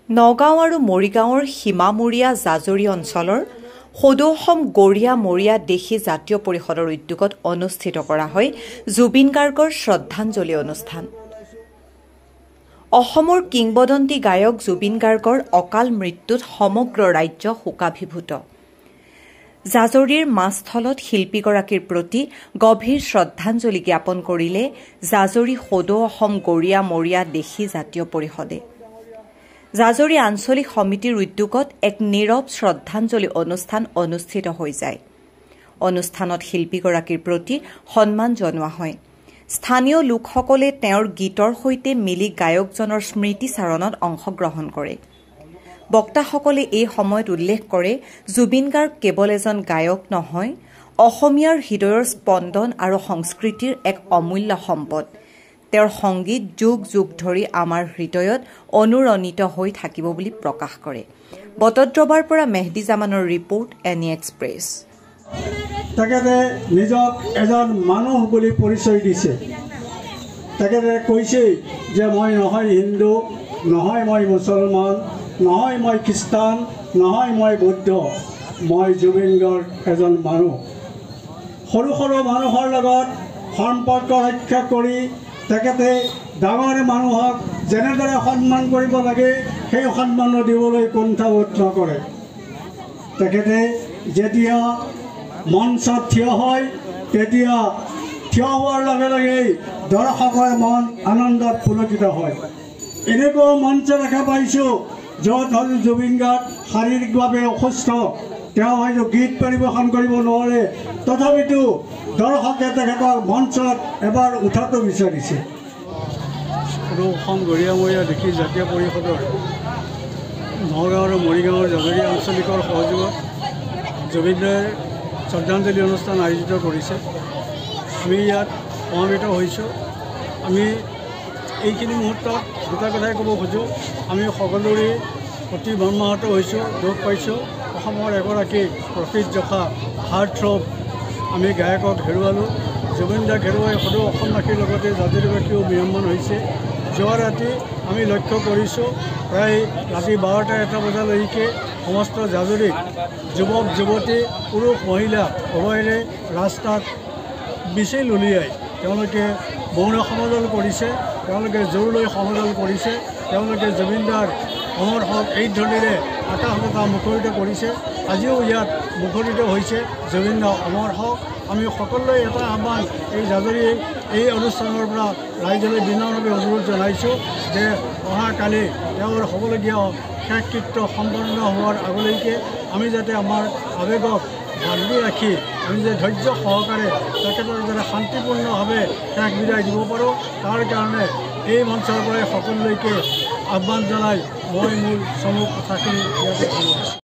নগাঁও আৰু মৰিগাঁৱৰ সীমামূৰীয়া জাজৰি অঞ্চলৰ সদৌ অসম গৰীয়া মৰীয়া দেশী জাতীয় পৰিষদৰ উদ্যোগত অনুষ্ঠিত কৰা হয় জুবিন গাৰ্গৰ শ্ৰদ্ধাঞ্জলি অনুষ্ঠান। অসমৰ কিংবদন্তি গায়ক জুবিন গাৰ্গৰ অকাল মৃত্যুত সমগ্ৰ ৰাজ্য শোকাভিভূত। জাজৰিৰ মাছথলত শিল্পীগৰাকীৰ প্ৰতি গভীৰ শ্ৰদ্ধাঞ্জলি জ্ঞাপন কৰিলে জাজৰি সদৌ অসম গৰীয়া মৰীয়া দেশী জাতীয় পৰিষদে। জাজৰি আঞ্চলিক সমিতিৰ উদ্যোগত এক নীৰৱ শ্ৰদ্ধাঞ্জলি অনুষ্ঠান অনুষ্ঠিত হৈ যায়। অনুষ্ঠানত শিল্পীগৰাকীৰ প্ৰতি সন্মান জনোৱা হয়। স্থানীয় লোকসকলে তেওঁৰ গীতৰ সৈতে মিলি গায়কজনৰ স্মৃতিচাৰণত অংশগ্ৰহণ কৰে। বক্তাসকলে এই সময়ত উল্লেখ কৰে, জুবিন গাৰ্গ কেৱল এজন গায়ক নহয়, অসমীয়াৰ হৃদয়ৰ স্পন্দন আৰু সংস্কৃতিৰ এক অমূল্য সম্পদ। তেওঁৰ সংগীত যুগ যুগ ধৰি আমাৰ হৃদয়ত অনুৰণিত হৈ থাকিব বুলি প্ৰকাশ কৰে। বটদ্ৰৱাৰ পৰা মেহদী জামানৰ ৰিপৰ্ট, এনি এক্সপ্ৰেছ। তেখেতে নিজক এজন মানুহ বুলি পৰিচয় দিছে। তেখেতে কৈছে যে মই নহয় হিন্দু, নহয় মই মুছলমান, নহয় মই খ্ৰীষ্টান, নহয় মই বৌদ্ধ, মই জুবিন গাৰ্গ এজন মানুহ। সৰু সৰু মানুহৰ লগত সম্পৰ্ক ৰক্ষা কৰি তেখেতে ডাঙৰ মানুহক যেনেদৰে সন্মান কৰিব লাগে সেই সন্মান দিবলৈ কুণ্ঠাবোধ নকৰে। তেখেতে যেতিয়া মঞ্চত থিয় হয় তেতিয়া থিয় হোৱাৰ লগে লগেই দৰ্শকৰ মন আনন্দত পুলকিত হয়। এনেকুৱা মঞ্চ দেখা পাইছোঁ য'ত হয়তো জুবিন গাৰ্গ শাৰীৰিকভাৱে অসুস্থ, তেওঁ হয়তো গীত পৰিৱেশন কৰিব নোৱাৰে, তথাপিতো দৰ্শকে তেখেতক মঞ্চত এবাৰ উঠাটো বিচাৰিছে। সদৌ অসম গৰীয়া মৰীয়া দেশী জাতীয় পৰিষদৰ নগাঁও আৰু মৰিগাঁৱৰ জাজৰি আঞ্চলিকৰ সহযোগত জুবিনদাৰ শ্ৰদ্ধাঞ্জলি অনুষ্ঠান আয়োজিত কৰিছে। আমি ইয়াত সমবেত হৈছোঁ। আমি এইখিনি মুহূৰ্তত দুটা কথাই ক'ব খোজোঁ। আমি সকলোৰে অতি মৰ্মাহত হৈছোঁ, দুখ পাইছোঁ। অসমৰ এগৰাকী প্ৰকৃতযশা হাৰ্টথ্ৰব আমি গায়কক হেৰুৱালোঁ। জুবিনদাক হেৰুৱাই সদৌ অসমবাসীৰ লগতে জাজৰিবাসীও বিড়ম্বন হৈছে। যোৱা ৰাতি আমি লক্ষ্য কৰিছোঁ প্ৰায় ৰাতি 12টা-1টা বজালৈকে সমস্ত জাজৰিক যুৱক যুৱতী, পুৰুষ মহিলা উভয়েৰে ৰাস্তাত মিছিল উলিয়াই তেওঁলোকে মৌন সমদল কৰিছে, তেওঁলোকে জোৰ লৈ সমদল কৰিছে। তেওঁলোকে জুবিনদাৰ অমৰ হওক এই ধ্বনিৰে আকাশ এটা মুখৰিত কৰিছে। আজিও ইয়াত মুখৰিত হৈছে জুবিনদা অমৰ হওক। আমি সকলোৱে এটা আহ্বান এই জাজৰি এই অনুষ্ঠানৰ পৰা ৰাইজলৈ বিনম্ৰভাৱে অনুৰোধ জনাইছোঁ যে অহাকালি তেওঁৰ হ'বলগীয়া শেষকৃত্য সম্পন্ন হোৱাৰ আগলৈকে আমি যাতে আমাৰ আৱেগক বান্ধি ৰাখি আমি যে ধৈৰ্য সহকাৰে তেখেতৰ যাতে শান্তিপূৰ্ণভাৱে শেষ বিদায় দিব পাৰোঁ, তাৰ কাৰণে এই মঞ্চৰ পৰাই সকলোলৈকে আহ্বান জনাই মই মোৰ চমু কথাখিনি ইয়াতে